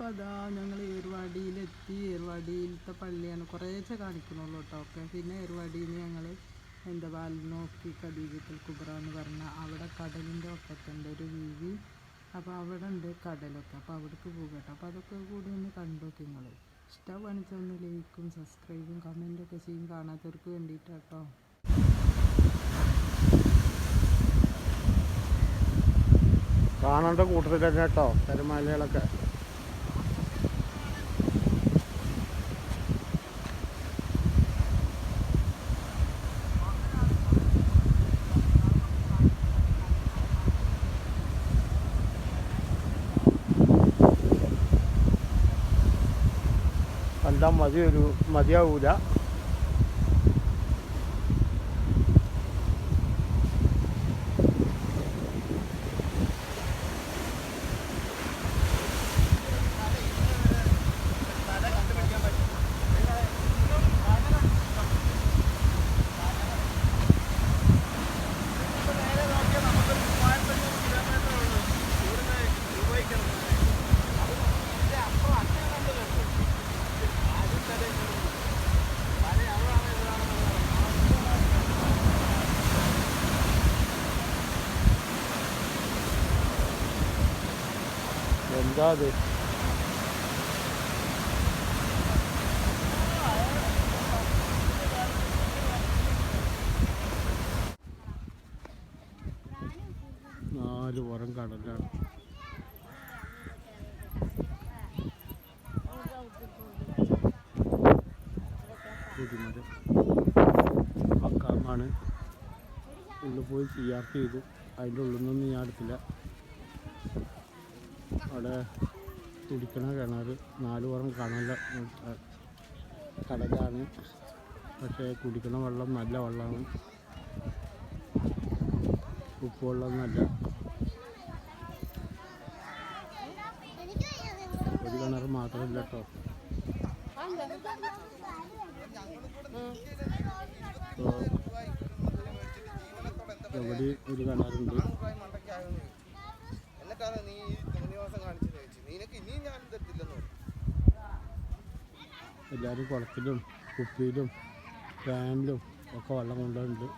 അപ്പോൾ അതാ ഞങ്ങൾ ഏർവാടിയിലെത്തി. ഏർവാടിയിലത്തെ പള്ളിയാണ് കുറേശ്ശെ കാണിക്കണുള്ളൂ കേട്ടോ. ഒക്കെ പിന്നെ ഏർവാടിയിൽ നിന്ന് ഞങ്ങൾ എന്താ വാൽനോക്കി ഖദീജത്തുൽ കുബ്ര എന്ന് പറഞ്ഞാൽ അവിടെ കടലിൻ്റെ ഒക്കത്തുണ്ട് ഒരു വീതി. അപ്പോൾ അവിടെ ഉണ്ട് കടലൊക്കെ. അപ്പോൾ അവിടേക്ക് പോകുക കേട്ടോ. അപ്പോൾ അതൊക്കെ കൂടി ഒന്ന് കണ്ടു നോക്കി നിങ്ങൾ. ഇഷ്ടമാണെന്ന് ഒന്ന് ലൈക്കും സബ്സ്ക്രൈബും കമൻറ്റൊക്കെ ചെയ്യും കാണാത്തവർക്ക് വേണ്ടിയിട്ടാണ് കേട്ടോ. കാണേണ്ട കൂട്ടത്തിൽ തന്നെ കേട്ടോ തിരമാലകളൊക്കെ. കണ്ടാൽ മതിയാവൂല. എന്താ അത്? നാല് പുറം കടലാണ്. പുതിമരം മക്കാമാണ്. ഉള്ളിൽ പോയി സിയാർത്ത് ചെയ്തു. അതിൻ്റെ ഉള്ളിൽ നിന്നൊന്നും ഞാൻ എടുത്തില്ല. അവിടെ കുടിക്കണ കിണർ നാല് പുറം കടലാണ്. പക്ഷേ കുടിക്കണ വെള്ളം നല്ല വെള്ളമാണ്, ഉപ്പ് വെള്ളമൊന്നുമല്ല. ഒരു കിണർ മാത്രമല്ല കേട്ടോ. ഇവിടെ ഒരു കിണറുണ്ട്. എല്ലാവരും കുളത്തിലും കുപ്പിയിലും ഫാനിലും ഒക്കെ വെള്ളം കൊണ്ടുപോകുന്നുണ്ട്.